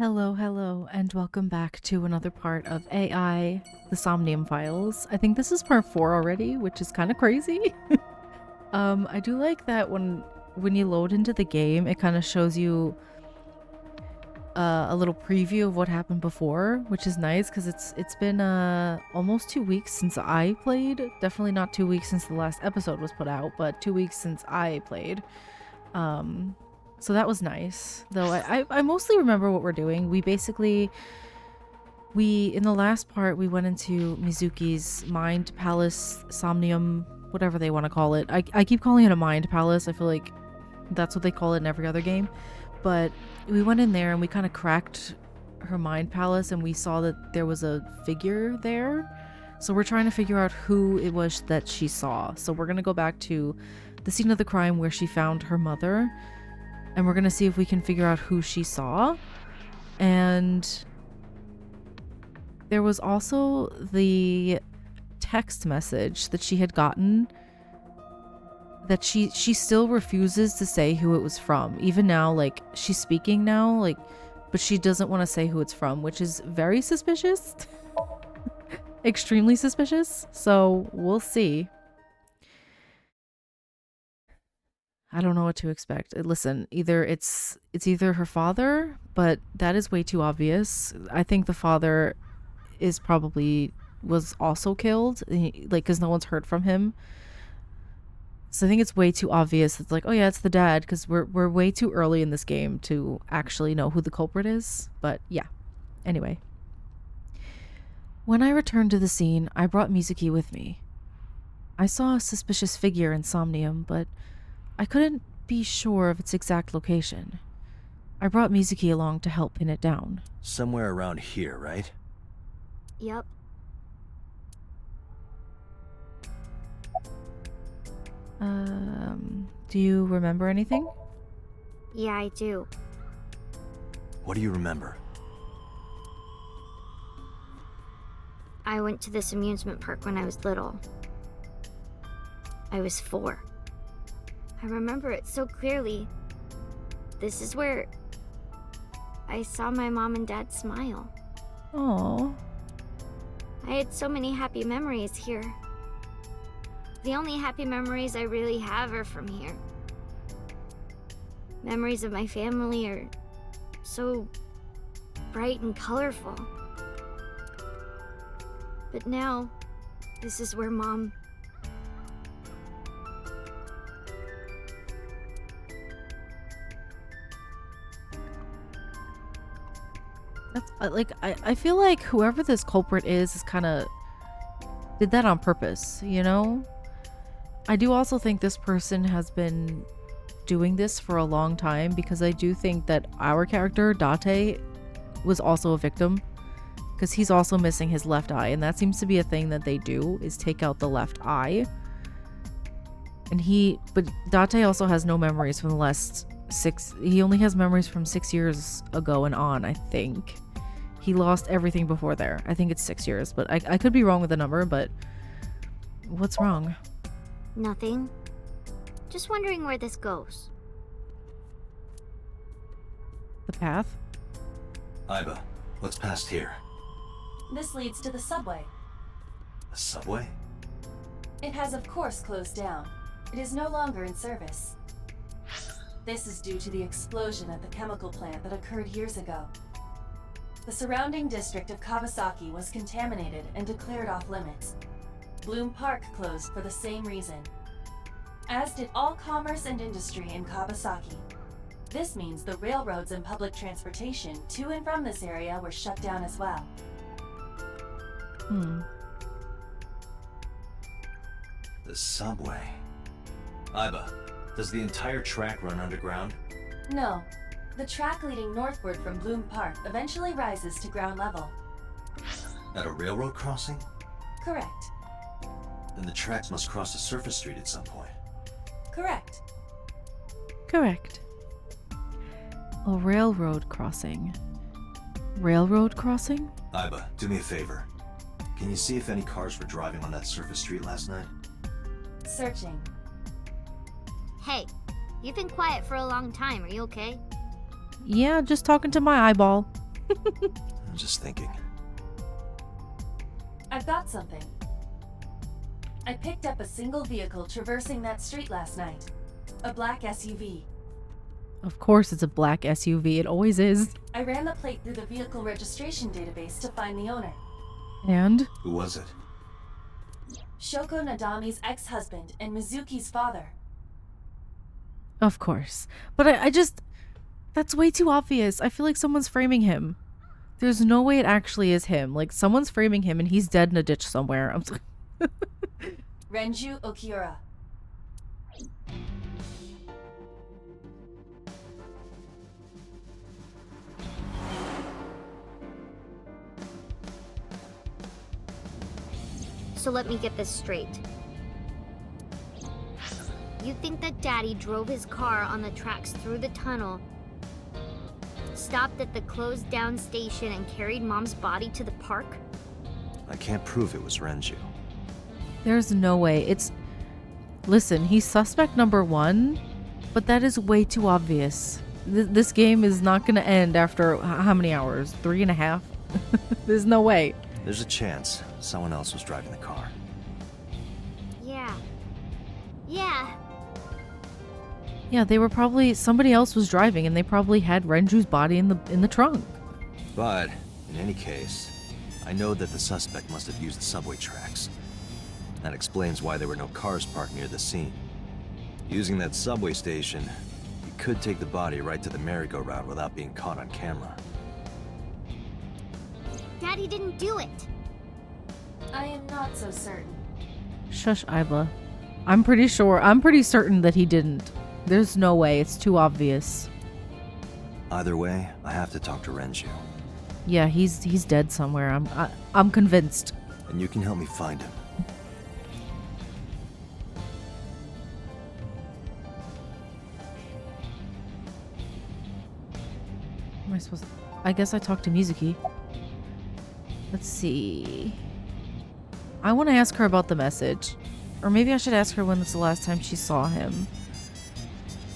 Hello, and welcome back to another part of AI, the Somnium files. I think this is part 4 already, which is kind of crazy. I do like that when you load into the game, it kind of shows you a little preview of what happened before, which is nice because it's been almost 2 weeks since I played. Definitely not 2 weeks since the last episode was put out, but 2 weeks since I played. So that was nice, though I mostly remember what we're doing. In the last part, we went into Mizuki's mind palace, Somnium, whatever they want to call it. I keep calling it a mind palace. I feel like that's what they call it in every other game. But we went in there and we kind of cracked her mind palace and we saw that there was a figure there. So we're trying to figure out who it was that she saw. So we're going to go back to the scene of the crime where she found her mother. And we're going to see if we can figure out who she saw. And there was also the text message that she had gotten that she still refuses to say who it was from. Even now, like, she's speaking now, like, but she doesn't want to say who it's from, which is very suspicious. Extremely suspicious. So we'll see. I don't know what to expect. Listen, it's either her father, but that is way too obvious. I think the father was also killed, like, because no one's heard from him. So I think it's way too obvious. It's like, oh yeah, it's the dad, because we're way too early in this game to actually know who the culprit is. But yeah. Anyway. When I returned to the scene, I brought Mizuki with me. I saw a suspicious figure in Somnium, but I couldn't be sure of its exact location. I brought Mizuki along to help pin it down. Somewhere around here, right? Yep. Do you remember anything? Yeah, I do. What do you remember? I went to this amusement park when I was little. I was 4. I remember it so clearly. This is where I saw my mom and dad smile. Aww. I had so many happy memories here. The only happy memories I really have are from here. Memories of my family are so bright and colorful. But now, this is where Mom... That's like I feel like whoever this culprit is kind of did that on purpose, you know? I do also think this person has been doing this for a long time, because I do think that our character, Date, was also a victim, because he's also missing his left eye, and that seems to be a thing that they do, is take out the left eye. But Date also has no memories from the last 6, he only has memories from 6 years ago and on, I think. He lost everything before there. I think it's 6 years, but I could be wrong with the number, but what's wrong? Nothing. Just wondering where this goes. The path? Iba, what's past here? This leads to the subway. A subway? It has of course closed down. It is no longer in service. This is due to the explosion at the chemical plant that occurred years ago. The surrounding district of Kawasaki was contaminated and declared off limits. Bloom Park closed for the same reason, as did all commerce and industry in Kawasaki. This means the railroads and public transportation to and from this area were shut down as well. The subway. Iba, does the entire track run underground? No. The track leading northward from Bloom Park eventually rises to ground level. At a railroad crossing? Correct. Then the tracks must cross a surface street at some point. Correct. Correct. A railroad crossing. Railroad crossing? Iba, do me a favor. Can you see if any cars were driving on that surface street last night? Searching. Hey, you've been quiet for a long time. Are you okay? Yeah, just talking to my eyeball. I'm just thinking. I've got something. I picked up a single vehicle traversing that street last night. A black SUV. Of course it's a black SUV. It always is. I ran the plate through the vehicle registration database to find the owner. And? Who was it? Shoko Nadami's ex-husband and Mizuki's father. Of course. But I just... That's way too obvious. I feel like someone's framing him. There's no way it actually is him. Like, someone's framing him and he's dead in a ditch somewhere. I'm sorry. Renju Okiura. So let me get this straight. You think that Daddy drove his car on the tracks through the tunnel, stopped at the closed down station, and carried Mom's body to the park? I can't prove it was Renju. There's no way. It's... Listen, he's suspect number 1, but that is way too obvious. This game is not going to end after how many hours? 3.5? There's no way. There's a chance someone else was driving the car. Yeah. Yeah. Yeah, they were probably... Somebody else was driving and they probably had Renju's body in the trunk. But, in any case, I know that the suspect must have used the subway tracks. That explains why there were no cars parked near the scene. Using that subway station, you could take the body right to the merry-go-round without being caught on camera. Daddy didn't do it. I am not so certain. Shush, Iba. I'm pretty certain that he didn't. There's no way. It's too obvious. Either way, I have to talk to Renju. Yeah, he's dead somewhere. I'm convinced. And you can help me find him. Am I supposed to... I guess I talked to Mizuki. Let's see. I want to ask her about the message. Or maybe I should ask her when was the last time she saw him.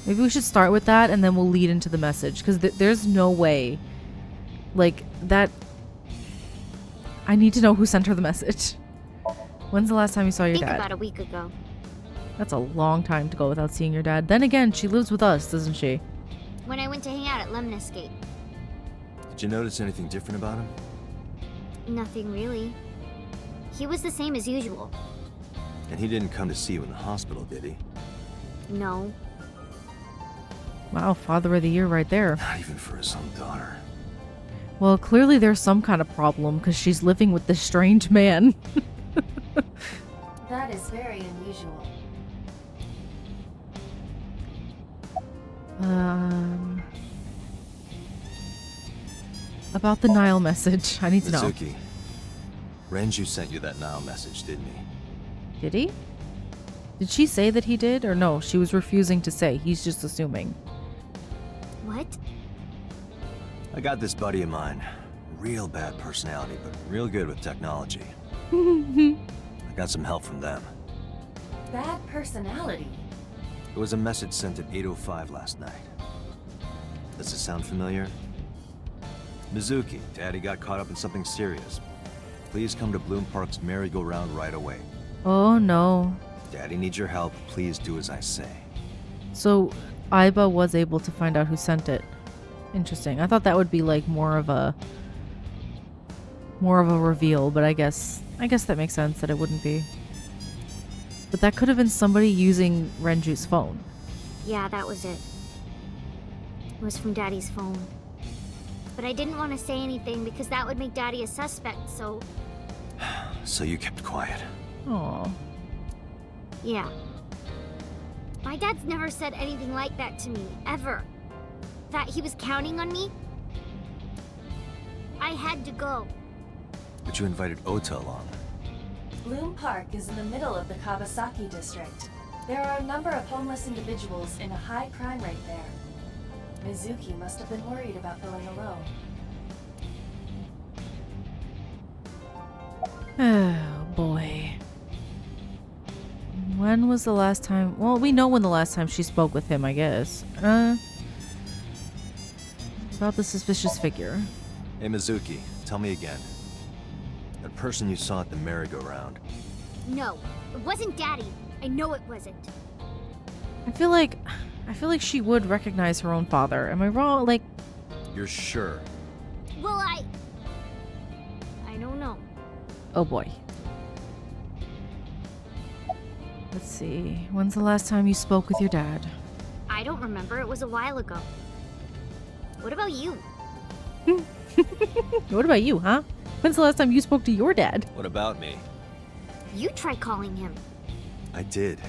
Maybe we should start with that and then we'll lead into the message. Because there's no way. Like, that... I need to know who sent her the message. When's the last time you saw your dad? About a week ago. That's a long time to go without seeing your dad. Then again, she lives with us, doesn't she? When I went to hang out at Lemniscape. Did you notice anything different about him? Nothing really. He was the same as usual. And he didn't come to see you in the hospital, did he? No. Wow, father of the year right there. Not even for his own daughter. Well, clearly there's some kind of problem because she's living with this strange man. That is very unusual. About the Nile message. I need to know. Mizuki, Renju sent you that Nile message, didn't he? Did he? Did she say that he did? Or no, she was refusing to say. He's just assuming. What? I got this buddy of mine. Real bad personality, but real good with technology. I got some help from them. Bad personality? It was a message sent at 8:05 last night. Does it sound familiar? Mizuki, Daddy got caught up in something serious. Please come to Bloom Park's merry-go-round right away. Oh no. Daddy needs your help. Please do as I say. So, Aiba was able to find out who sent it. Interesting. I thought that would be like more of a reveal, but I guess that makes sense that it wouldn't be. But that could have been somebody using Renju's phone. Yeah, that was it. It was from Daddy's phone. But I didn't want to say anything because that would make Daddy a suspect, so... So you kept quiet. Aw. Yeah. My dad's never said anything like that to me, ever. That he was counting on me. I had to go. But you invited Ota along. Bloom Park is in the middle of the Kawasaki district. There are a number of homeless individuals in a high crime rate there. Mizuki must have been worried about going alone. Oh, boy. When was the last time... Well, we know when the last time she spoke with him, I guess. About the suspicious figure. Hey, Mizuki, tell me again. That person you saw at the merry-go-round. No, it wasn't Daddy. I know it wasn't. I feel like she would recognize her own father. Am I wrong? Like, You're sure? Well, I don't know. oh boy. Let's see. When's the last time you spoke with your dad? I don't remember. It was a while ago. What about you? What about you, huh? When's the last time you spoke to your dad? What about me? You try calling him. I did.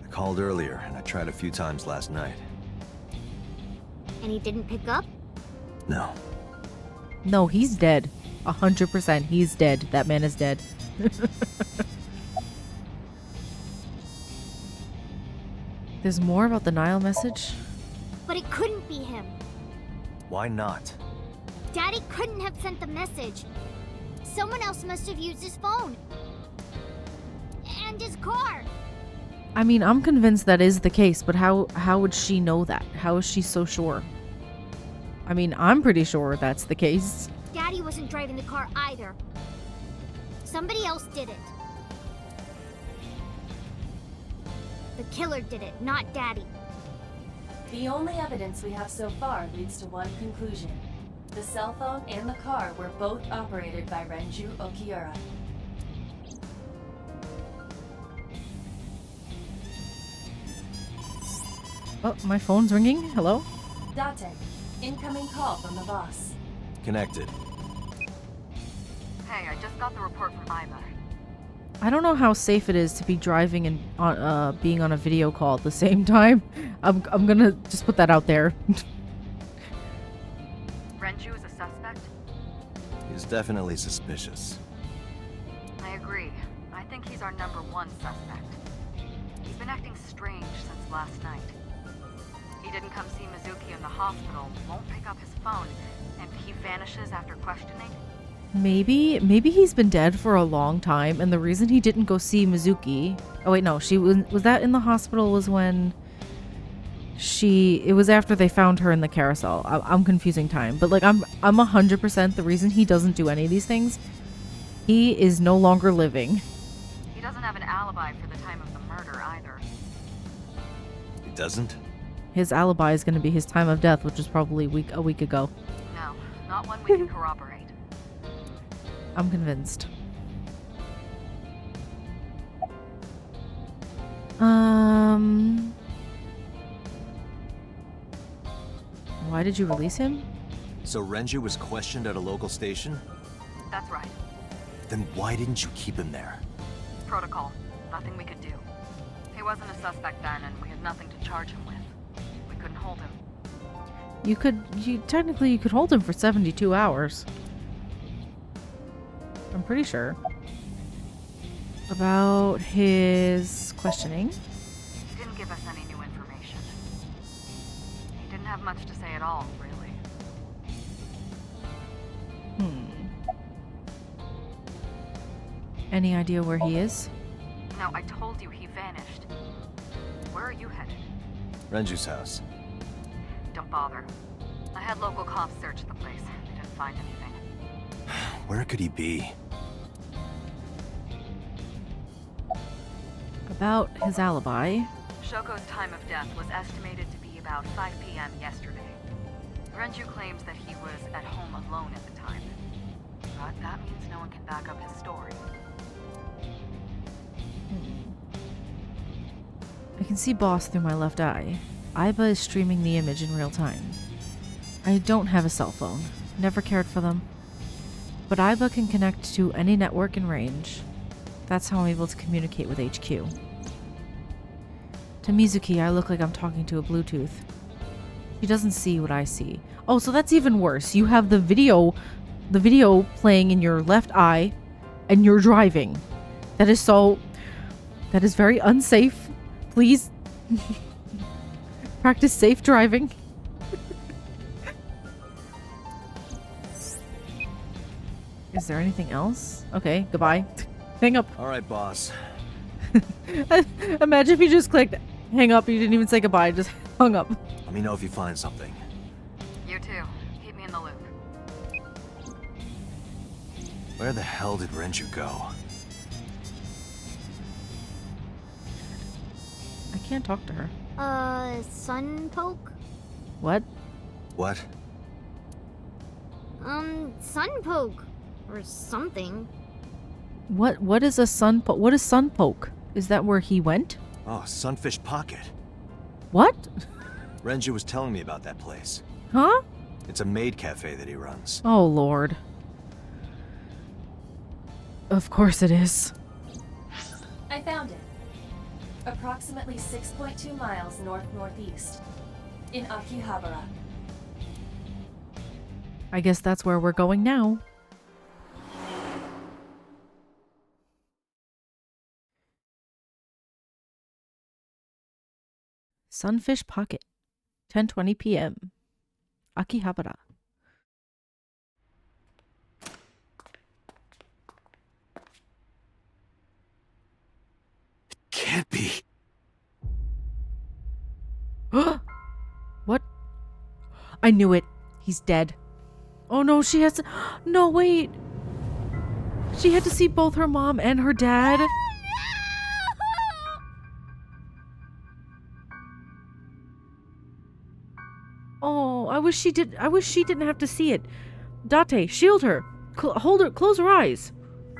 I called earlier, and I tried a few times last night. And he didn't pick up? No. No, he's dead. 100%. He's dead. That man is dead. There's more about the Nile message? But it couldn't be him. Why not? Daddy couldn't have sent the message. Someone else must have used his phone. And his car. I mean, I'm convinced that is the case, but how would she know that? How is she so sure? I mean, I'm pretty sure that's the case. Daddy wasn't driving the car either. Somebody else did it. The killer did it, not Daddy. The only evidence we have so far leads to one conclusion. The cell phone and the car were both operated by Renju Okiura. Oh, my phone's ringing. Hello? Date, incoming call from the boss. Connected. Hey, I just got the report from Iva. I don't know how safe it is to be driving and being on a video call at the same time. I'm gonna just put that out there. Renju is a suspect? He's definitely suspicious. I agree. I think he's our #1 suspect. He's been acting strange since last night. He didn't come see Mizuki in the hospital, won't pick up his phone, and he vanishes after questioning? Maybe he's been dead for a long time, and the reason he didn't go see Mizuki. Oh wait, no, she was that in the hospital was when it was after they found her in the carousel. I'm confusing time, but like I'm 100% the reason he doesn't do any of these things. He is no longer living. He doesn't have an alibi for the time of the murder either. He doesn't? His alibi is going to be his time of death, which was probably a week ago. No, not one we can corroborate. I'm convinced. Why did you release him? So Renju was questioned at a local station? That's right. Then why didn't you keep him there? Protocol. Nothing we could do. He wasn't a suspect then, and we had nothing to charge him with. We couldn't hold him. You could hold him for 72 hours. I'm pretty sure. About his questioning. He didn't give us any new information. He didn't have much to say at all, really. Any idea where he is? No, I told you he vanished. Where are you headed? Renju's house. Don't bother. I had local cops search the place. They didn't find anything. Where could he be? About his alibi. Shoko's time of death was estimated to be about 5 p.m. yesterday. Renju claims that he was at home alone at the time. But that means no one can back up his story. I can see Boss through my left eye. Iba is streaming the image in real time. I don't have a cell phone. Never cared for them. But Iba can connect to any network in range. That's how I'm able to communicate with HQ. To Mizuki, I look like I'm talking to a Bluetooth. She doesn't see what I see. Oh, so that's even worse. You have the video playing in your left eye, and you're driving. That is very unsafe. Please practice safe driving. Is there anything else? Okay, goodbye. Hang up. All right, boss. Imagine if you just clicked hang up, you didn't even say goodbye, just hung up. Let me know if you find something. You too. Keep me in the loop. Where the hell did Renju go? I can't talk to her. Sun poke? What? What? Sun poke. Or something. What is a sun poke? What is sun poke? Is that where he went? Oh, Sunfish Pocket. What? Renju was telling me about that place. Huh? It's a maid cafe that he runs. Oh, Lord. Of course it is. I found it. Approximately 6.2 miles north-northeast. In Akihabara. I guess that's where we're going now. Sunfish Pocket. 10:20 p.m. Akihabara. Can't be. What? I knew it. He's dead. Oh no, she has to... No, wait. She had to see both her mom and her dad. Oh, I wish she did. I wish she didn't have to see it. Date, shield her. Hold her. Close her eyes.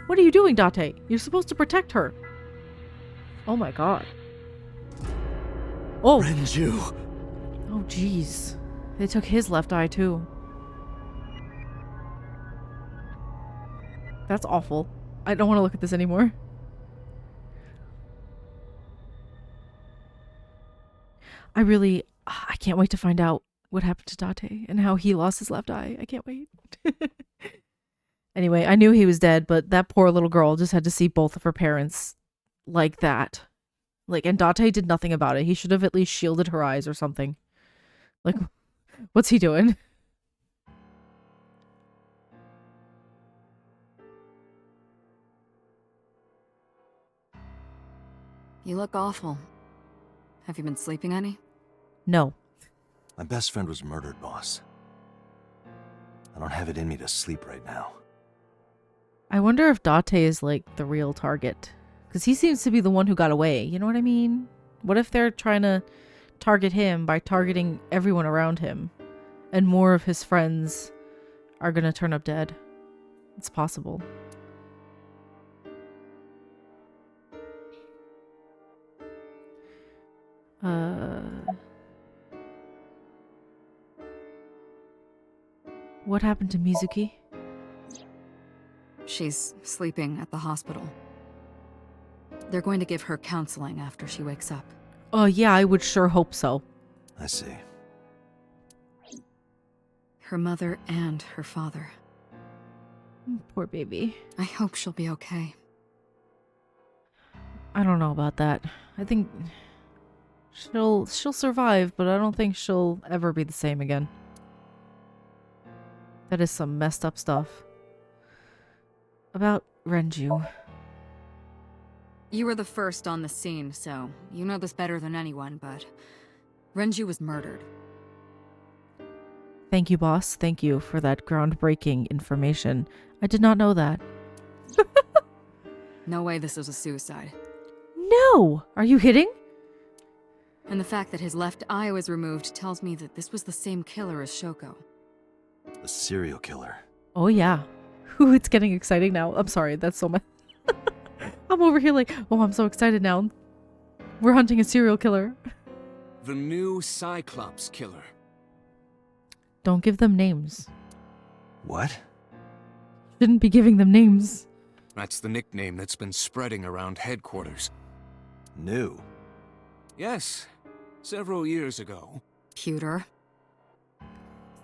What are you doing, Date? You're supposed to protect her. Oh my god. Oh. Renju. Oh, jeez. They took his left eye, too. That's awful. I don't want to look at this anymore. I can't wait to find out what happened to Date and how he lost his left eye. I can't wait. Anyway, I knew he was dead, but that poor little girl just had to see both of her parents like that. Like, and Date did nothing about it. He should have at least shielded her eyes or something. Like, what's he doing? You look awful. Have you been sleeping any? No. My best friend was murdered, boss. I don't have it in me to sleep right now. I wonder if Date is like the real target. Because he seems to be the one who got away. You know what I mean? What if they're trying to target him by targeting everyone around him? And more of his friends are going to turn up dead. It's possible. What happened to Mizuki? She's sleeping at the hospital. They're going to give her counseling after she wakes up. Oh, yeah, I would sure hope so. I see. Her mother and her father. Poor baby. I hope she'll be okay. I don't know about that. I think she'll survive, but I don't think she'll ever be the same again. That is some messed up stuff. About Renju. You were the first on the scene, so you know this better than anyone, but Renju was murdered. Thank you, boss. Thank you for that groundbreaking information. I did not know that. No way this was a suicide. No! Are you kidding? And the fact that his left eye was removed tells me that this was the same killer as Shoko. A serial killer. Oh, yeah. Ooh, it's getting exciting now. I'm sorry, that's so much. I'm over here like, oh, I'm so excited now. We're hunting a serial killer. The new Cyclops killer. Don't give them names. What? Shouldn't be giving them names. That's the nickname that's been spreading around headquarters. New. Yes, several years ago. Pewter.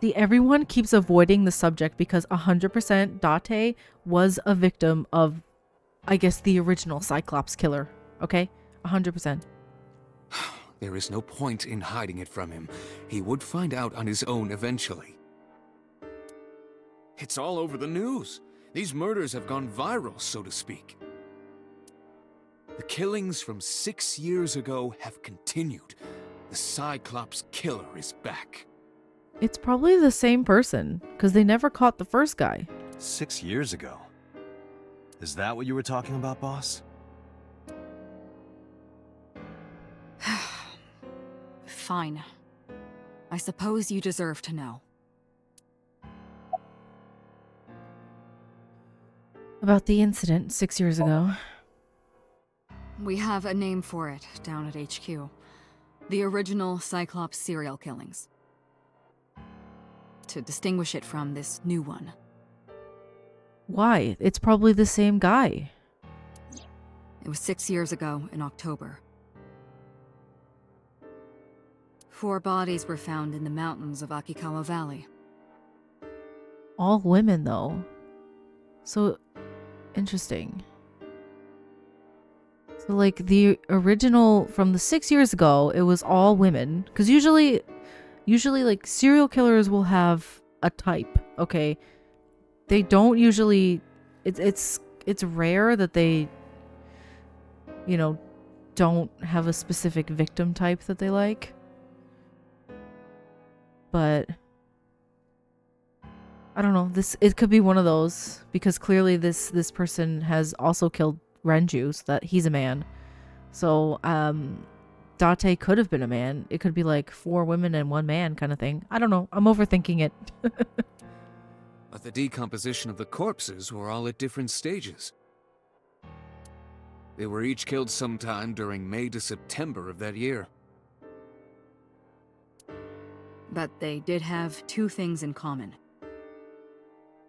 See, everyone keeps avoiding the subject because 100% Date was a victim of, I guess, the original Cyclops killer. Okay? 100%. There is no point in hiding it from him. He would find out on his own eventually. It's all over the news. These murders have gone viral, so to speak. The killings from 6 years ago have continued. The Cyclops killer is back. It's probably the same person because they never caught the first guy. 6 years ago. Is that what you were talking about, boss? Fine. I suppose you deserve to know. About the incident 6 years ago. We have a name for it down at HQ. The original Cyclops serial killings. To distinguish it from this new one. Why? It's probably the same guy. It was 6 years ago in October. 4 bodies were found in the mountains of Akikawa Valley. All women, though. So, interesting. So, like, the original, from the 6 years ago, it was all women. Because usually, like, serial killers will have a type, okay? They don't usually... It's rare that they, you know, don't have a specific victim type that they like. But... I don't know. It could be one of those, because clearly this person has also killed Renju, so that he's a man. So Date could have been a man. It could be like 4 women and 1 man kind of thing. I don't know. I'm overthinking it. But the decomposition of the corpses were all at different stages. They were each killed sometime during May to September of that year. But they did have 2 things in common.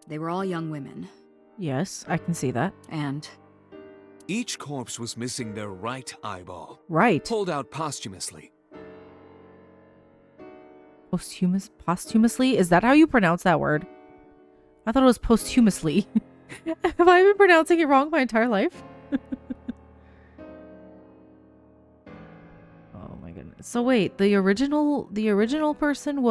They were all young women, Yes, I can see that. and Each corpse was missing their right eyeball, Right. pulled out posthumously. Posthumously? Is that how you pronounce that word? I thought it was posthumously. Have I been pronouncing it wrong my entire life? Oh my goodness. So wait, the original person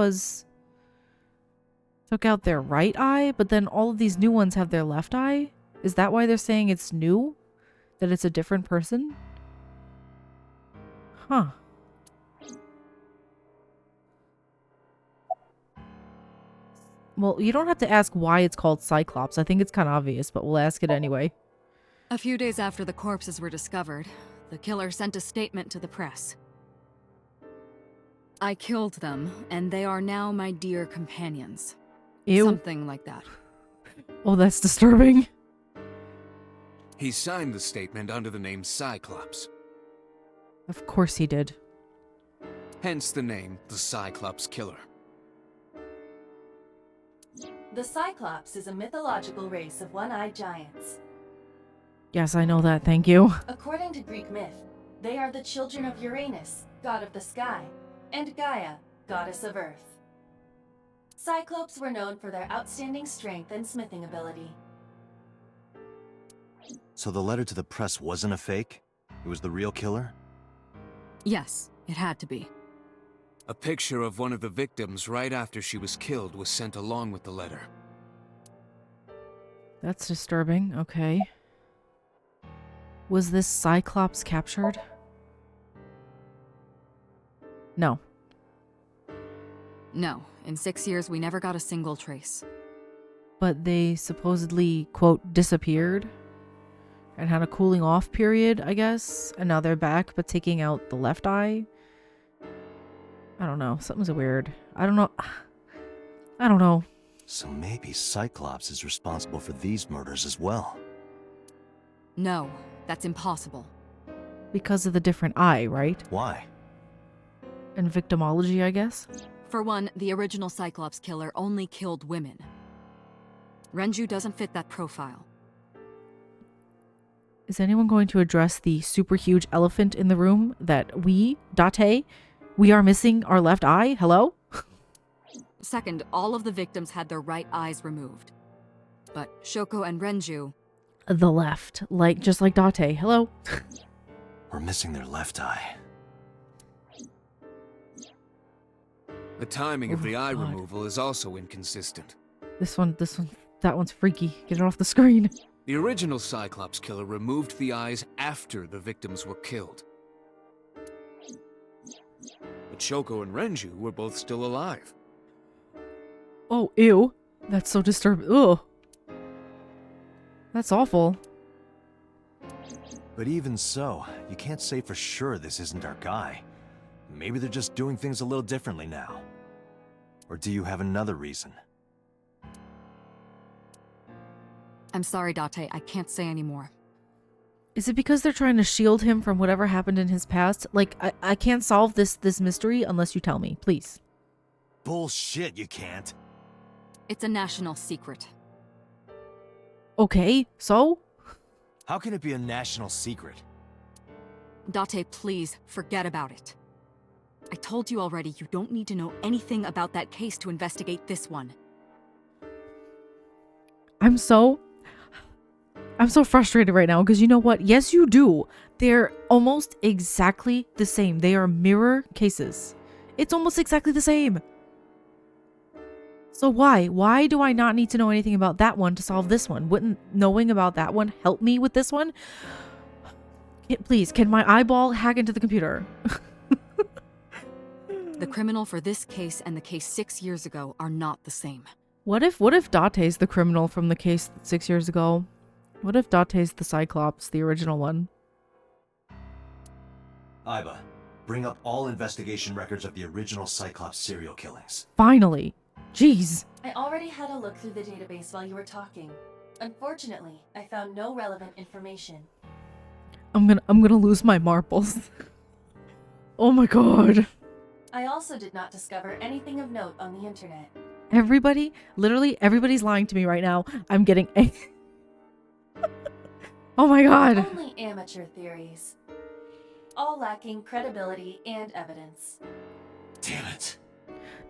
took out their right eye, but then all of these new ones have their left eye? Is that why they're saying it's new? That it's a different person? Huh. Well, you don't have to ask why it's called Cyclops. I think it's kind of obvious, but we'll ask it anyway. a few days after the corpses were discovered, the killer sent a statement to the press. I killed them, and they are now my dear companions. Ew. Something like that. Oh, that's disturbing. He signed the statement under the name Cyclops. Of course he did. Hence the name, the Cyclops Killer. The Cyclops is a mythological race of one-eyed giants. Yes, I know that, thank you. According to Greek myth, they are the children of Uranus, god of the sky, and Gaia, goddess of earth. Cyclopes were known for their outstanding strength and smithing ability. So the letter to the press wasn't a fake? It was the real killer? Yes, it had to be. A picture of one of the victims right after she was killed was sent along with the letter. That's disturbing, okay. Was this Cyclops captured? No. No, in 6 years we never got a single trace. But they supposedly, quote, disappeared? And had a cooling off period, I guess? And now they're back, but taking out the left eye? I don't know. Something's weird. I don't know. So maybe Cyclops is responsible for these murders as well. No, that's impossible. Because of the different eye, right? Why? And victimology, I guess? For one, the original Cyclops killer only killed women. Renju doesn't fit that profile. Is anyone going to address the super huge elephant in the room that Date, we are missing our left eye? Hello? Second, all of the victims had their right eyes removed. But Shoko and Renju, The left. Just like Date. Hello? We're missing their left eye. The timing of Oh, the eye God. removal is also inconsistent. That one's freaky. Get it off the screen. The original Cyclops killer removed the eyes after the victims were killed. But Shoko and Renju were both still alive. Oh, ew. That's so disturbing. Ugh. That's awful. But even so, you can't say for sure this isn't our guy. Maybe they're just doing things a little differently now. Or do you have another reason? I'm sorry, Date. I can't say anymore. Is it because they're trying to shield him from whatever happened in his past? Like, I can't solve this mystery unless you tell me, please. Bullshit, you can't. It's a national secret. Okay, so? How can it be a national secret? Date, please, forget about it. I told you already, you don't need to know anything about that case to investigate this one. I'm so frustrated right now because you know what? Yes, you do. They're almost exactly the same. They are mirror cases. It's almost exactly the same. So why? Why do I not need to know anything about that one to solve this one? Wouldn't knowing about that one help me with this one? Please, can my eyeball hack into the computer? The criminal for this case and the case 6 years ago are not the same. What if Date's the criminal from the case 6 years ago? What if Date's the Cyclops, the original one? Iba, bring up all investigation records of the original Cyclops serial killings. Finally. Jeez. I already had a look through the database while you were talking. Unfortunately, I found no relevant information. I'm gonna lose my marbles. Oh my god. I also did not discover anything of note on the internet. Everybody, literally everybody's lying to me right now. I'm getting Oh my god. Only amateur theories. All lacking credibility and evidence. Damn it.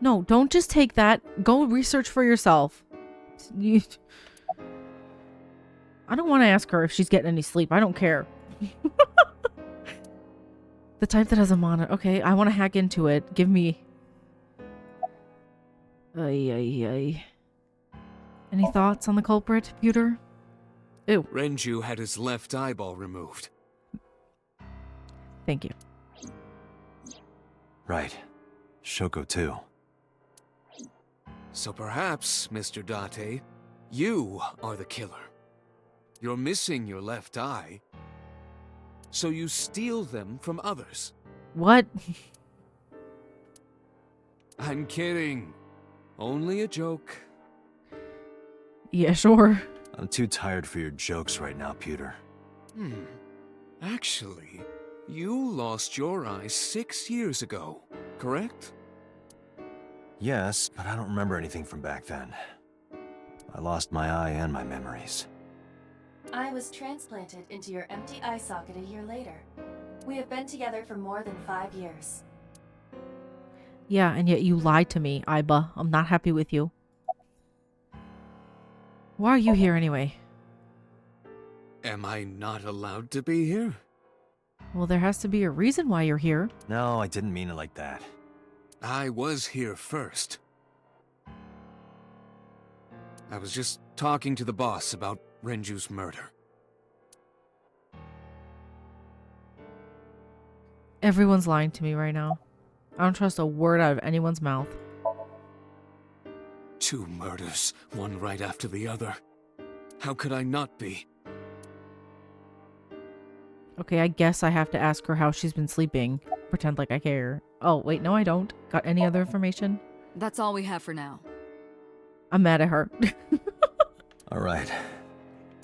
No, don't just take that. Go research for yourself. I don't want to ask her if she's getting any sleep. I don't care. The type that has a monitor. Okay, I want to hack into it. Give me... Ay. Any thoughts on the culprit, Pewter? Ew. Renju had his left eyeball removed. Thank you. Right. Shoko too. So perhaps, Mr. Date, you are the killer. You're missing your left eye, so you steal them from others. What? I'm kidding. Only a joke. Yeah, sure. I'm too tired for your jokes right now, Pewter. Actually, you lost your eye 6 years ago, correct? Yes, but I don't remember anything from back then. I lost my eye and my memories. I was transplanted into your empty eye socket a year later. We have been together for more than 5 years. Yeah, and yet you lied to me, Iba. I'm not happy with you. Why are you here anyway? Am I not allowed to be here? Well, there has to be a reason why you're here. No, I didn't mean it like that. I was here first. I was just talking to the boss about Renju's murder. Everyone's lying to me right now. I don't trust a word out of anyone's mouth. 2 murders, one right after the other. How could I not be? Okay, I guess I have to ask her how she's been sleeping. Pretend like I care. Oh, wait, no I don't. Got any other information? That's all we have for now. I'm mad at her. All right.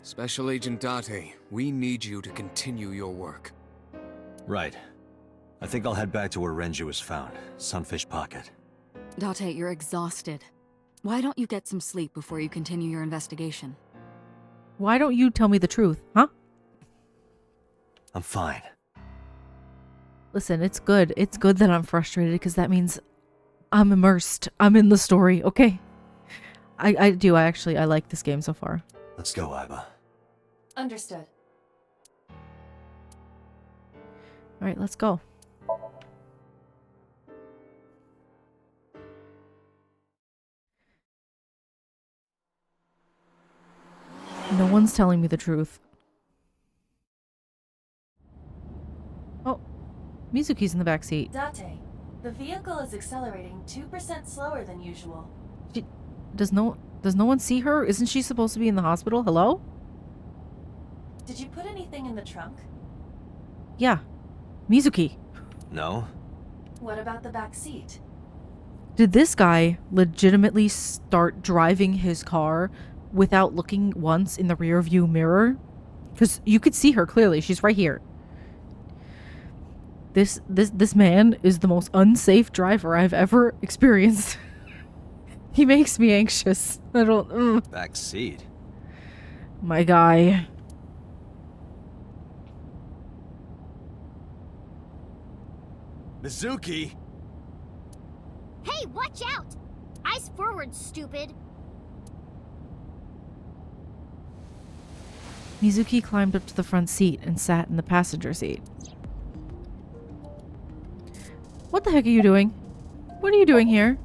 Special Agent Date, we need you to continue your work. Right. I think I'll head back to where Renju was found. Sunfish Pocket. Date, you're exhausted. Why don't you get some sleep before you continue your investigation? Why don't you tell me the truth, huh? I'm fine. Listen, it's good. It's good that I'm frustrated because that means I'm immersed. I'm in the story, okay? I like this game so far. Let's go, Iba. Understood. Alright, let's go. No one's telling me the truth. Oh, Mizuki's in the back seat. Date, the vehicle is accelerating 2% slower than usual. Does no one see her? Isn't she supposed to be in the hospital? Hello? Did you put anything in the trunk? Yeah. Mizuki. No? What about the back seat? Did this guy legitimately start driving his car without looking once in the rear view mirror? Because you could see her clearly. She's right here. This man is the most unsafe driver I've ever experienced. He makes me anxious. I don't... Back seat? My guy. Mizuki! Hey, watch out! Eyes forward, stupid. Mizuki climbed up to the front seat and sat in the passenger seat. What the heck are you doing? What are you doing here?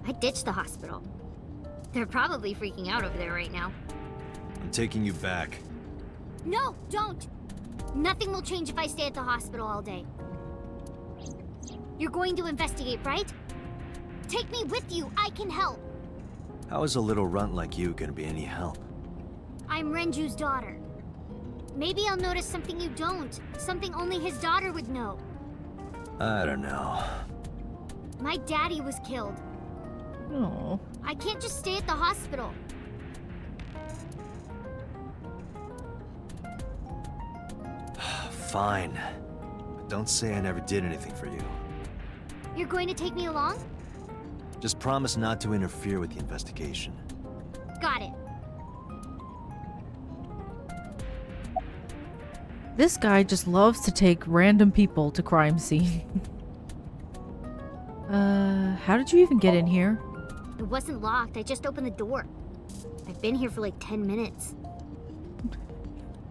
I ditched the hospital. They're probably freaking out over there right now. I'm taking you back. No, don't! Nothing will change if I stay at the hospital all day. You're going to investigate, right? Take me with you, I can help. How is a little runt like you gonna be any help? I'm Renju's daughter. Maybe I'll notice something you don't. Something only his daughter would know. I don't know. My daddy was killed. Oh. I can't just stay at the hospital. Fine. But don't say I never did anything for you. You're going to take me along? Just promise not to interfere with the investigation. Got it. This guy just loves to take random people to crime scene. How did you even get in here? It wasn't locked, I just opened the door. I've been here for like 10 minutes.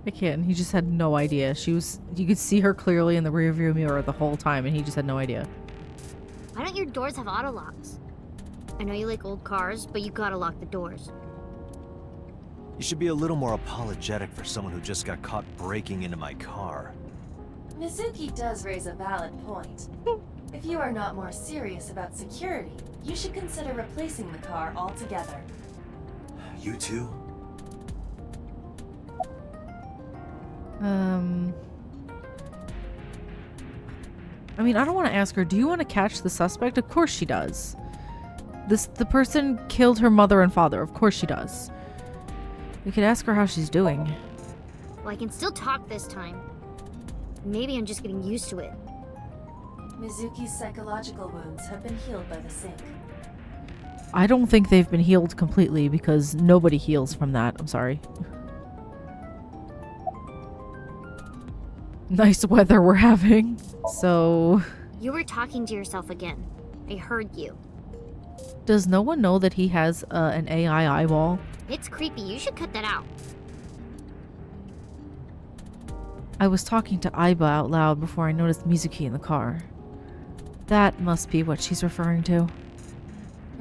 I can't. He just had no idea. You could see her clearly in the rearview mirror the whole time, and he just had no idea. Why don't your doors have auto locks? I know you like old cars, but you gotta lock the doors. You should be a little more apologetic for someone who just got caught breaking into my car. Mizuki does raise a valid point. If you are not more serious about security, you should consider replacing the car altogether. You too? I mean, I don't want to ask her, do you want to catch the suspect? Of course she does. The person killed her mother and father. Of course she does. We could ask her how she's doing. Well, I can still talk this time. Maybe I'm just getting used to it. Mizuki's psychological wounds have been healed by the sink. I don't think they've been healed completely because nobody heals from that. I'm sorry. Nice weather we're having. So... You were talking to yourself again. I heard you. Does no one know that he has an AI eyeball? It's creepy. You should cut that out. I was talking to Aiba out loud before I noticed Mizuki in the car. That must be what she's referring to.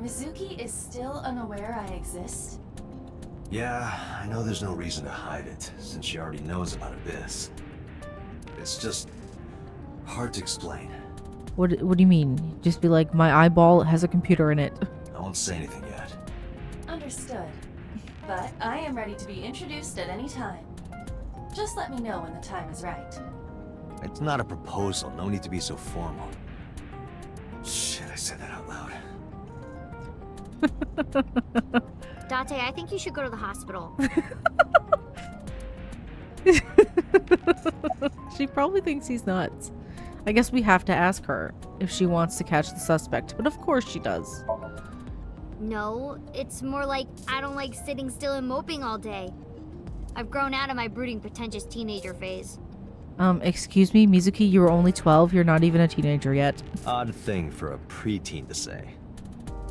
Mizuki is still unaware I exist? Yeah, I know there's no reason to hide it, since she already knows about Abyss. It's just hard to explain. What do you mean? Just be like, my eyeball has a computer in it. I won't say anything yet. Understood. But I am ready to be introduced at any time. Just let me know when the time is right. It's not a proposal, no need to be so formal. Shit, I said that out loud. Date, I think you should go to the hospital. She probably thinks he's nuts. I guess we have to ask her if she wants to catch the suspect, but of course she does. No, it's more like I don't like sitting still and moping all day. I've grown out of my brooding, pretentious teenager phase. Excuse me, Mizuki, you're only 12. You're not even a teenager yet. Odd thing for a preteen to say.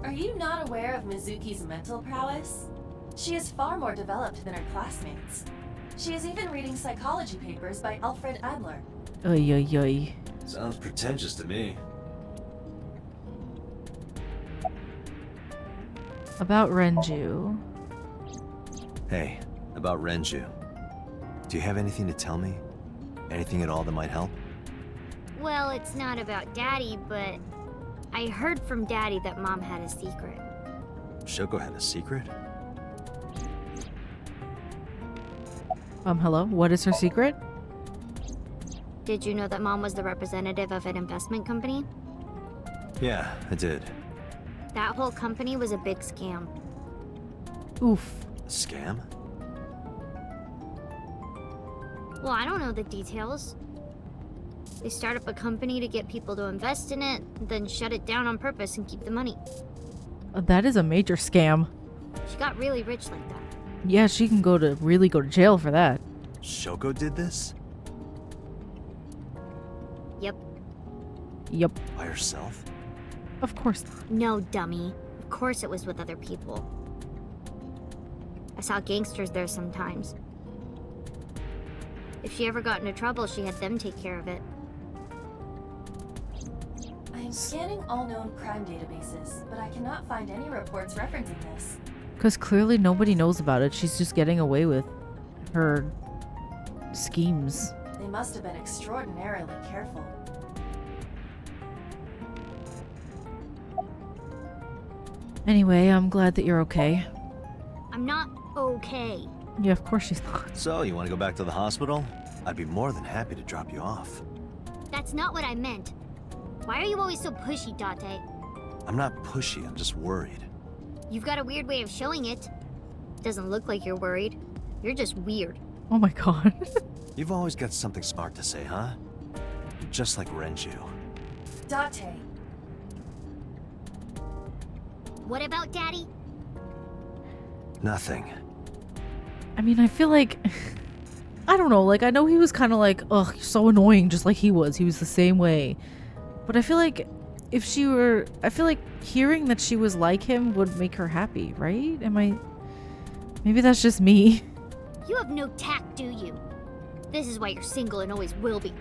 Are you not aware of Mizuki's mental prowess? She is far more developed than her classmates. She is even reading psychology papers by Alfred Adler. Oy, oy, oy. Sounds pretentious to me. About Renju. Hey, about Renju. Do you have anything to tell me? Anything at all that might help? Well, it's not about Daddy, but I heard from Daddy that Mom had a secret. Shoko had a secret? Hello? What is her secret? Did you know that Mom was the representative of an investment company? Yeah, I did. That whole company was a big scam. Oof. A scam? Well, I don't know the details. They start up a company to get people to invest in it, then shut it down on purpose and keep the money. That is a major scam. She got really rich like that. Yeah, she can really go to jail for that. Shoko did this? Yep. Yep. By herself? Of course not. No, dummy. Of course it was with other people. I saw gangsters there sometimes. If she ever got into trouble, she had them take care of it. I am scanning all known crime databases, but I cannot find any reports referencing this. Because clearly nobody knows about it. She's just getting away with her schemes. They must have been extraordinarily careful. Anyway, I'm glad that you're okay. I'm not okay. Yeah, of course she's not. So, you want to go back to the hospital? I'd be more than happy to drop you off. That's not what I meant. Why are you always so pushy, Date? I'm not pushy, I'm just worried. You've got a weird way of showing it. Doesn't look like you're worried. You're just weird. Oh my god. You've always got something smart to say, huh? You're just like Renju. Date, What about Daddy? Nothing. I mean, I feel like... I don't know, like, I know he was kind of like, ugh, so annoying, just like he was. He was the same way. But I feel like if she were... I feel like hearing that she was like him would make her happy, right? Am I... Maybe that's just me. You have no tact, do you? This is why you're single and always will be.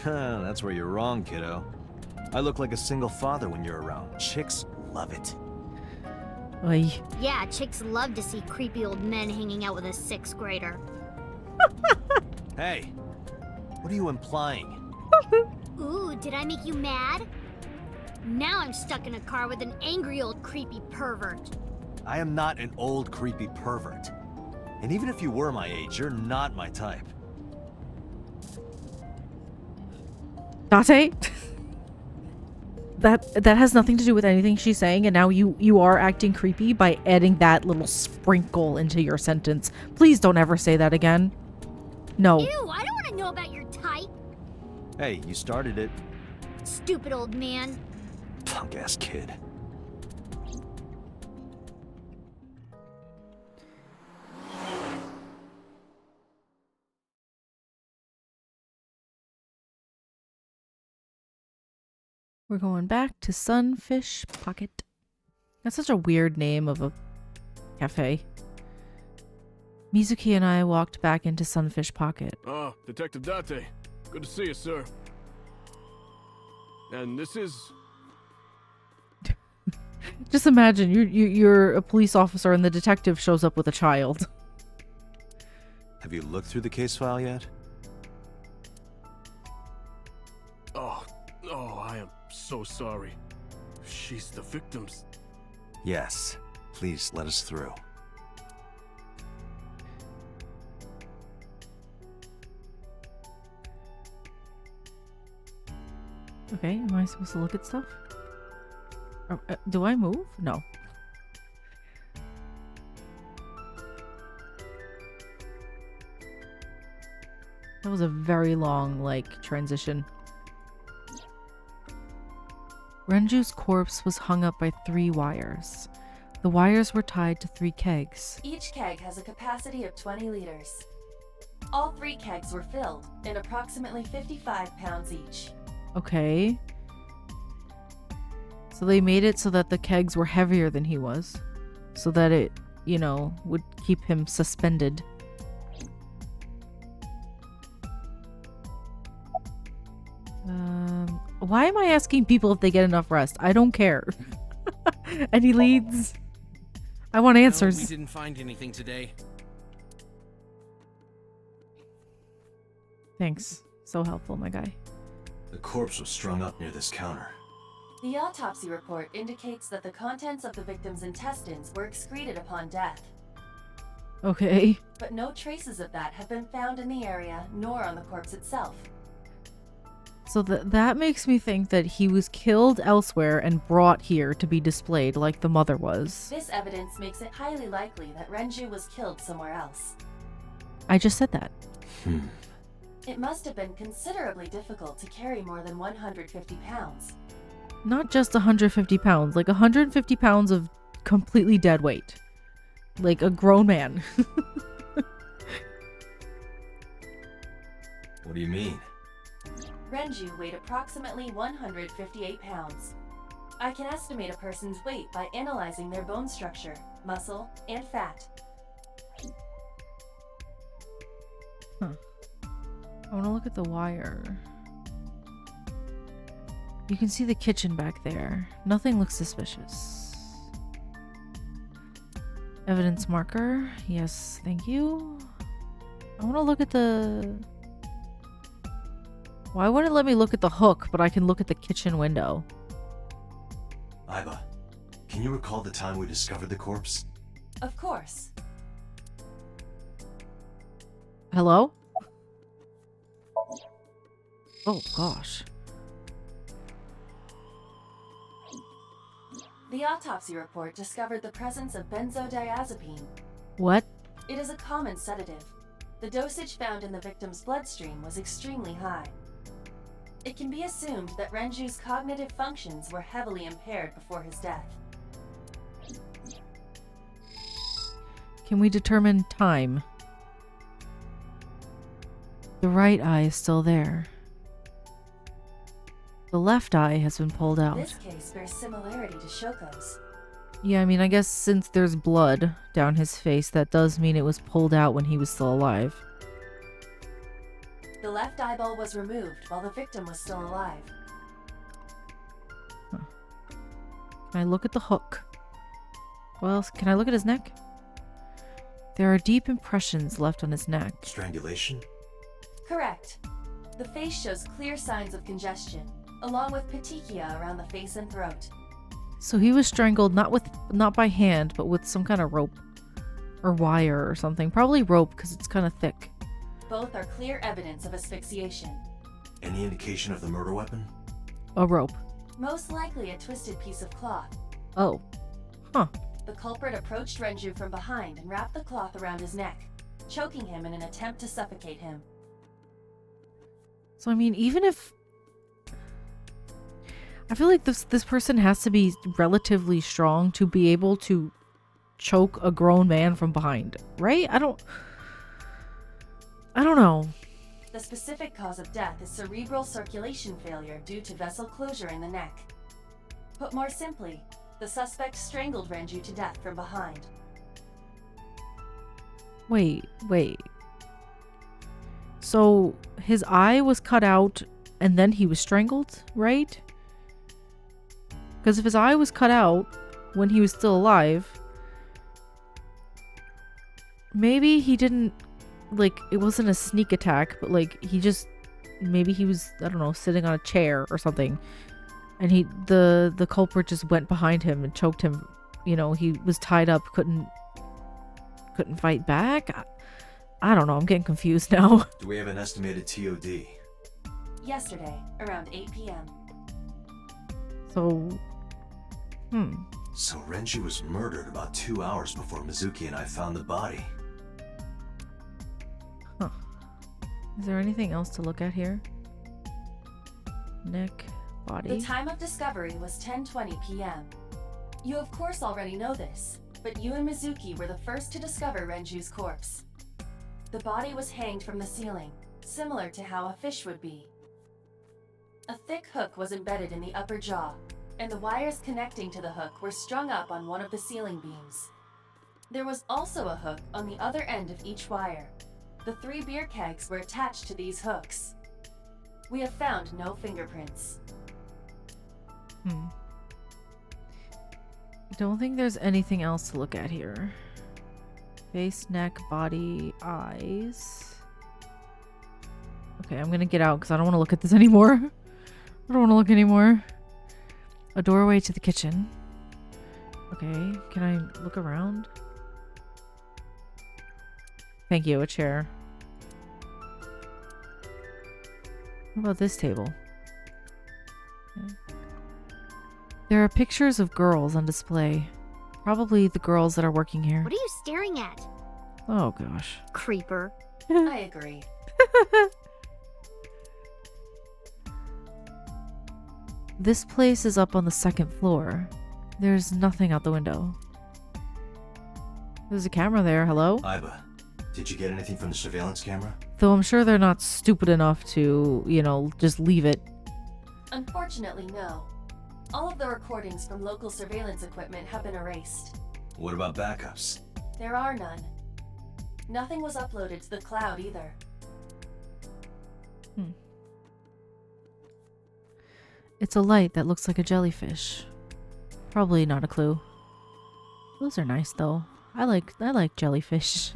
That's where you're wrong, kiddo. I look like a single father when you're around. Chicks love it. Oy. Yeah, chicks love to see creepy old men hanging out with a 6th grader. Hey, what are you implying? Ooh, did I make you mad? Now I'm stuck in a car with an angry old creepy pervert. I am not an old creepy pervert. And even if you were my age, you're not my type. Date? That has nothing to do with anything she's saying, and now you are acting creepy by adding that little sprinkle into your sentence. Please don't ever say that again. No. Ew, I don't want to know about your type. Hey, you started it. Stupid old man. Punk-ass kid. We're going back to Sunfish Pocket. That's such a weird name of a cafe. Mizuki and I walked back into Sunfish Pocket. Ah, Detective Date. Good to see you, sir. And this is... Just imagine you're a police officer and the detective shows up with a child. Have you looked through the case file yet? Oh, I am so sorry. She's the victim's... Yes. Please let us through. Okay, am I supposed to look at stuff? Do I move? No. That was a very long, like, transition. Renju's corpse was hung up by 3 wires. The wires were tied to 3 kegs. each keg has a capacity of 20 liters. All 3 kegs were filled, in approximately 55 pounds each. Okay. So they made it so that the kegs were heavier than he was. So that it, you know, would keep him suspended. Why am I asking people if they get enough rest? I don't care. Any leads? I want answers. No, we didn't find anything today. Thanks. So helpful, my guy. The corpse was strung up near this counter. The autopsy report indicates that the contents of the victim's intestines were excreted upon death. Okay. But no traces of that have been found in the area, nor on the corpse itself. So that makes me think that he was killed elsewhere and brought here to be displayed like the mother was. This evidence makes it highly likely that Renju was killed somewhere else. I just said that. It must have been considerably difficult to carry more than 150 pounds. Not just 150 pounds, like 150 pounds of completely dead weight. Like a grown man. What do you mean? Renju weighed approximately 158 pounds. I can estimate a person's weight by analyzing their bone structure, muscle, and fat. Huh. I want to look at the wire. You can see the kitchen back there. Nothing looks suspicious. Evidence marker. Yes, thank you. I want to look at the... Why wouldn't it let me look at the hook, but I can look at the kitchen window? Iba, can you recall the time we discovered the corpse? Of course. Hello? Oh, gosh. The autopsy report discovered the presence of benzodiazepine. What? It is a common sedative. The dosage found in the victim's bloodstream was extremely high. It can be assumed that Renju's cognitive functions were heavily impaired before his death. Can we determine time? The right eye is still there. The left eye has been pulled out. This case bears similarity to Shoko's. Yeah, I mean, I guess since there's blood down his face, that does mean it was pulled out when he was still alive. The left eyeball was removed while the victim was still alive. Huh. Can I look at the hook? Well, can I look at his neck? There are deep impressions left on his neck. Strangulation? Correct. The face shows clear signs of congestion, along with petechia around the face and throat. So he was strangled not by hand, but with some kind of rope or wire or something. Probably rope because it's kind of thick. Both are clear evidence of asphyxiation. Any indication of the murder weapon? A rope. Most likely a twisted piece of cloth. Oh. Huh. The culprit approached Renju from behind and wrapped the cloth around his neck, choking him in an attempt to suffocate him. So I mean, even if... I feel like this person has to be relatively strong to be able to choke a grown man from behind, right? I don't know. The specific cause of death is cerebral circulation failure due to vessel closure in the neck. Put more simply, the suspect strangled Renju to death from behind. Wait. So his eye was cut out and then he was strangled, right? Because if his eye was cut out when he was still alive, maybe he didn't, like, it wasn't a sneak attack, but like he just, maybe he was, I don't know, sitting on a chair or something, and the culprit just went behind him and choked him. You know, he was tied up, couldn't fight back. I don't know, I'm getting confused now. Do we have an estimated TOD? Yesterday, around 8 p.m. So, So Renji was murdered about 2 hours before Mizuki and I found the body. Huh. Is there anything else to look at here? Neck, body. The time of discovery was 10:20 p.m. You of course already know this, but you and Mizuki were the first to discover Renju's corpse. The body was hanged from the ceiling, similar to how a fish would be. A thick hook was embedded in the upper jaw, and the wires connecting to the hook were strung up on one of the ceiling beams. There was also a hook on the other end of each wire. The 3 beer kegs were attached to these hooks. We have found no fingerprints. I don't think there's anything else to look at here. Face, neck, body, eyes. Okay, I'm gonna get out because I don't want to look at this anymore. I don't want to look anymore. A doorway to the kitchen. Okay, can I look around? Thank you, a chair. What about this table? Okay. There are pictures of girls on display. Probably the girls that are working here. What are you staring at? Oh gosh. Creeper. I agree. This place is up on the second floor. There's nothing out the window. There's a camera there, hello? Iba, did you get anything from the surveillance camera? Though I'm sure they're not stupid enough to, you know, just leave it. Unfortunately, no. All of the recordings from local surveillance equipment have been erased. What about backups? There are none. Nothing was uploaded to the cloud either. It's a light that looks like a jellyfish. Probably not a clue. Those are nice though. I like jellyfish.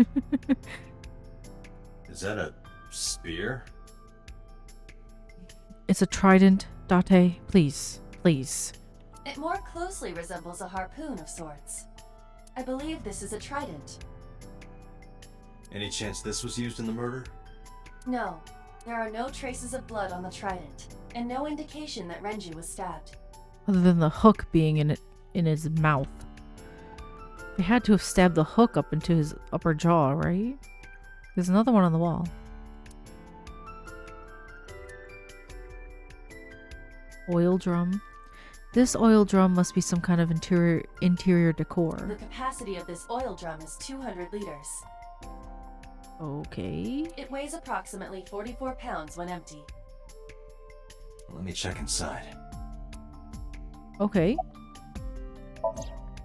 Is that a spear? It's a trident, Date. Please. Please. It more closely resembles a harpoon of sorts. I believe this is a trident. Any chance this was used in the murder? No, there are no traces of blood on the trident, and no indication that Renju was stabbed. Other than the hook being in his mouth. They had to have stabbed the hook up into his upper jaw, right? There's another one on the wall. Oil drum. This oil drum must be some kind of interior decor. The capacity of this oil drum is 200 liters. Okay. It weighs approximately 44 pounds when empty. Let me check inside. Okay.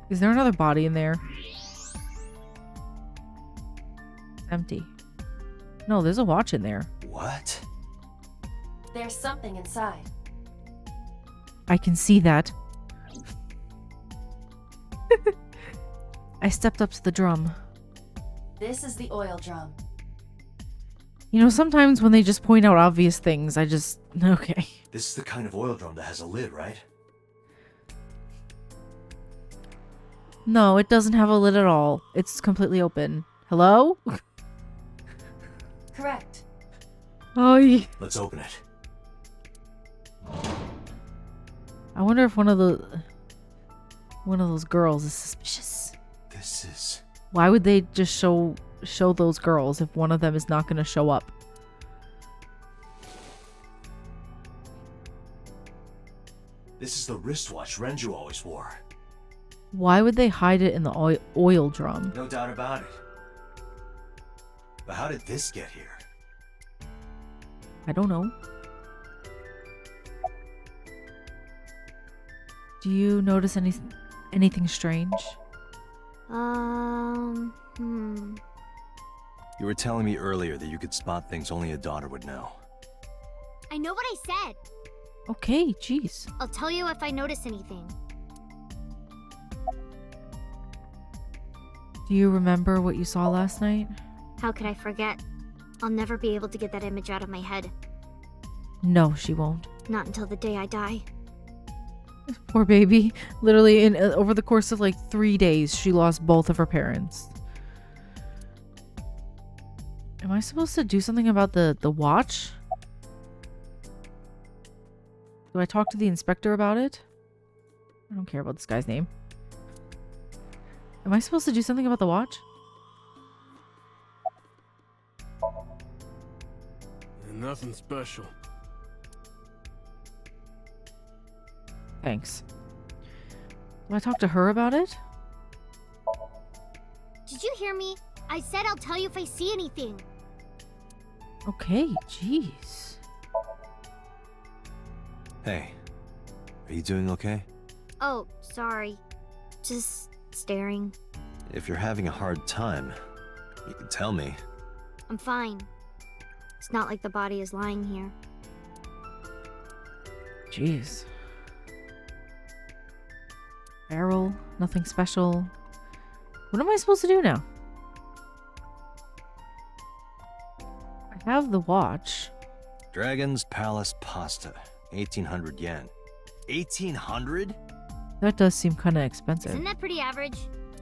Is there another body in there? Empty. No, there's a watch in there. What? There's something inside. I can see that. I stepped up to the drum. This is the oil drum. You know, sometimes when they just point out obvious things, I just... Okay. This is the kind of oil drum that has a lid, right? No, it doesn't have a lid at all. It's completely open. Hello? Correct. Oh, yeah. Let's open it. I wonder if one of those girls is suspicious. This is... Why would they just show those girls if one of them is not going to show up? This is the wristwatch Renju always wore. Why would they hide it in the oil drum? No doubt about it. But how did this get here? I don't know. Do you notice anything strange? You were telling me earlier that you could spot things only a daughter would know. I know what I said. Okay, jeez. I'll tell you if I notice anything. Do you remember what you saw last night? How could I forget? I'll never be able to get that image out of my head. No, she won't. Not until the day I die. Poor baby. Literally, over the course of like 3 days, she lost both of her parents. Am I supposed to do something about the watch? Do I talk to the inspector about it? I don't care about this guy's name. Am I supposed to do something about the watch? Nothing special. Thanks. Do I talk to her about it? Did you hear me? I said I'll tell you if I see anything. Okay, jeez. Hey, are you doing okay? Oh, sorry. Just staring. If you're having a hard time, you can tell me. I'm fine. It's not like the body is lying here. Jeez. Barrel, nothing special. What am I supposed to do now? I have the watch. Dragon's Palace pasta, 1800 yen. 1800? That does seem kind of expensive. Isn't that pretty average?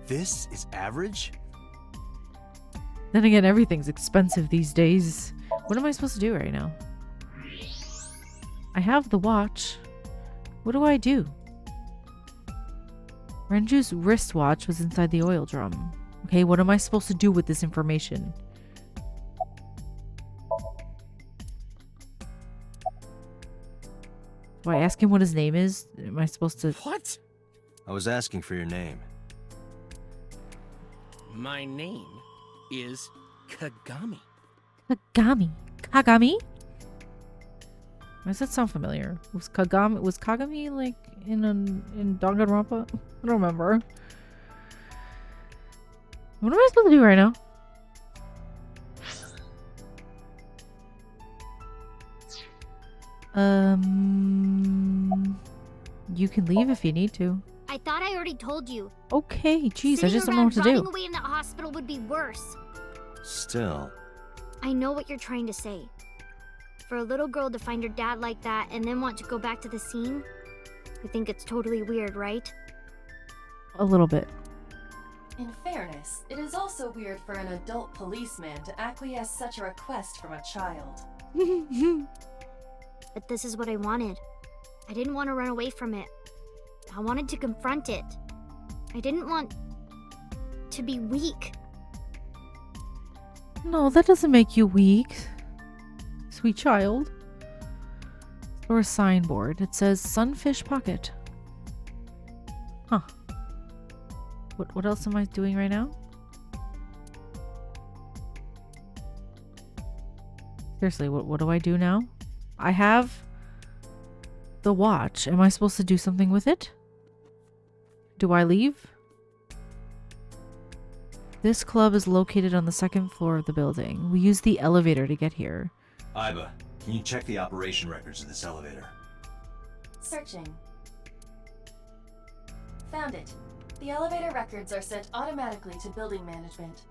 This is average? Then again, everything's expensive these days. What am I supposed to do right now? I have the watch. What do I do? Renju's wristwatch was inside the oil drum. Okay, what am I supposed to do with this information? Do I ask him what his name is? Am I supposed to... What? I was asking for your name. My name is Kagami. Kagami. Kagami? Why does that sound familiar? Was Kagami like in Danganronpa? I don't remember. What am I supposed to do right now? You can leave if you need to. I thought I already told you. Okay, jeez, I Sitting just don't know what to around do. rotting away in that hospital would be worse. Still, I know what you're trying to say. For a little girl to find her dad like that and then want to go back to the scene, I think it's totally weird, right? A little bit. In fairness, it is also weird for an adult policeman to acquiesce such a request from a child. But this is what I wanted. I didn't want to run away from it. I wanted to confront it. I didn't want to be weak. No, that doesn't make you weak. Sweet child. Or a signboard. It says Sunfish Pocket. Huh. What else am I doing right now? Seriously, what do I do now? I have the watch. Am I supposed to do something with it? Do I leave? This club is located on the second floor of the building. We use the elevator to get here. Iba, can you check the operation records of this elevator? Searching. Found it. The elevator records are sent automatically to building management.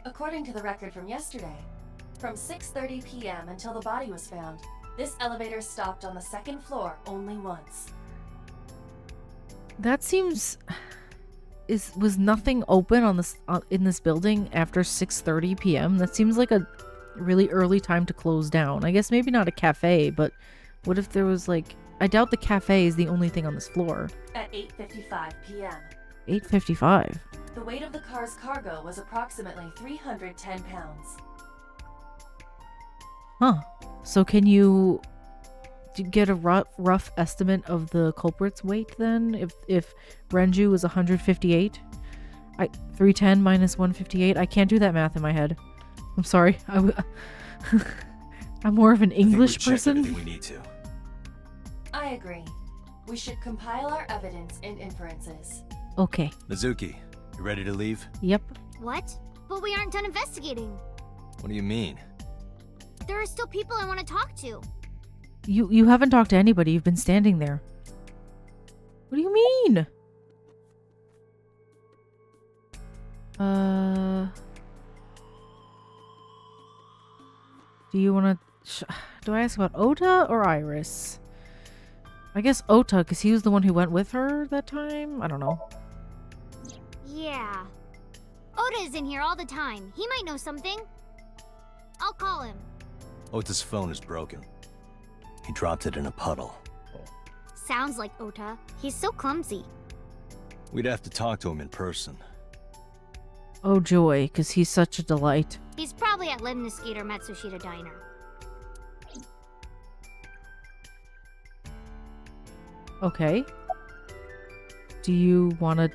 According to the record from yesterday, from 6:30 p.m. until the body was found, this elevator stopped on the second floor only once. That seems... Was nothing open on this in this building after 6:30 p.m.? That seems like a really early time to close down. I guess maybe not a cafe, but what if there was like... I doubt the cafe is the only thing on this floor. At 8:55 p.m. 8:55. The weight of the car's cargo was approximately 310 pounds. Huh. So can you get a rough estimate of the culprit's weight then? If Renju was 158? 310 minus 158? I can't do that math in my head. I'm sorry. I'm more of an English person. We need to. I agree. We should compile our evidence and inferences. Okay. Mizuki, you ready to leave? Yep. What? But we aren't done investigating. What do you mean? There are still people I want to talk to. You haven't talked to anybody. You've been standing there. What do you mean? Do you want to... do I ask about Ota or Iris? I guess Ota, because he was the one who went with her that time? I don't know. Yeah. Oda is in here all the time. He might know something. I'll call him. Ota's phone is broken. He dropped it in a puddle. Sounds like Ota. He's so clumsy. We'd have to talk to him in person. Oh joy, because he's such a delight. He's probably at Lemniscate or Matsushita Diner. Okay. Do you want to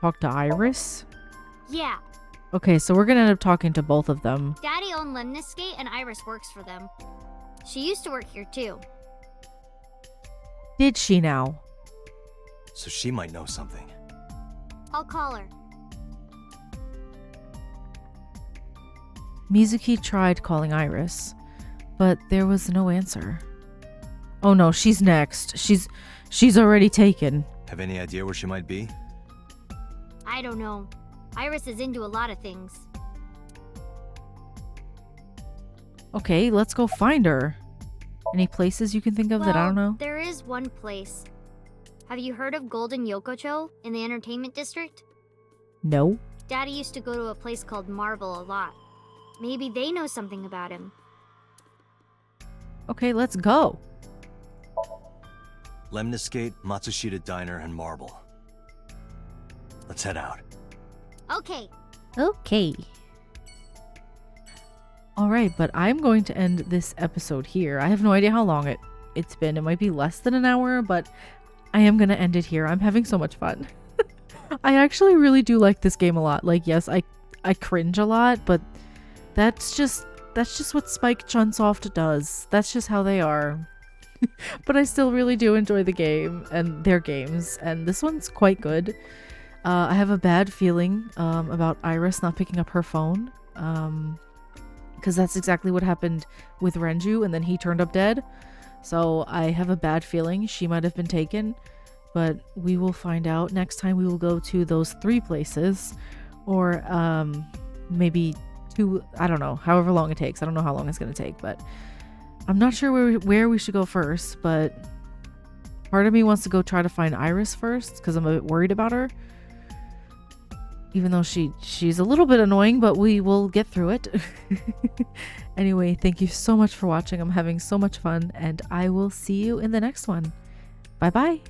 talk to Iris? Yeah. Okay, so we're gonna end up talking to both of them. Daddy owned Lemniscate and Iris works for them. She used to work here too. Did she now? So she might know something. I'll call her. Mizuki tried calling Iris, but there was no answer. Oh no, she's next. She's already taken. Have any idea where she might be? I don't know. Iris is into a lot of things. Okay, let's go find her. Any places you can think of that I don't know? There is one place. Have you heard of Golden Yokocho in the entertainment district? No. Daddy used to go to a place called Marble a lot. Maybe they know something about him. Okay, let's go. Lemniscate, Matsushita Diner, and Marble. Let's head out. Okay. Okay. Alright, but I'm going to end this episode here. I have no idea how long it's been. It might be less than an hour, but I am going to end it here. I'm having so much fun. I actually really do like this game a lot. Like, yes, I cringe a lot, but that's just what Spike Chunsoft does. That's just how they are. But I still really do enjoy the game and their games, and this one's quite good. I have a bad feeling about Iris not picking up her phone, because that's exactly what happened with Renju, and then he turned up dead. So I have a bad feeling she might have been taken, but we will find out. Next time we will go to those 3 places, or maybe 2, I don't know, however long it takes. I don't know how long it's going to take, but I'm not sure where we should go first, but part of me wants to go try to find Iris first, because I'm a bit worried about her. Even though she's a little bit annoying, but we will get through it. Anyway, thank you so much for watching. I'm having so much fun, and I will see you in the next one. Bye-bye.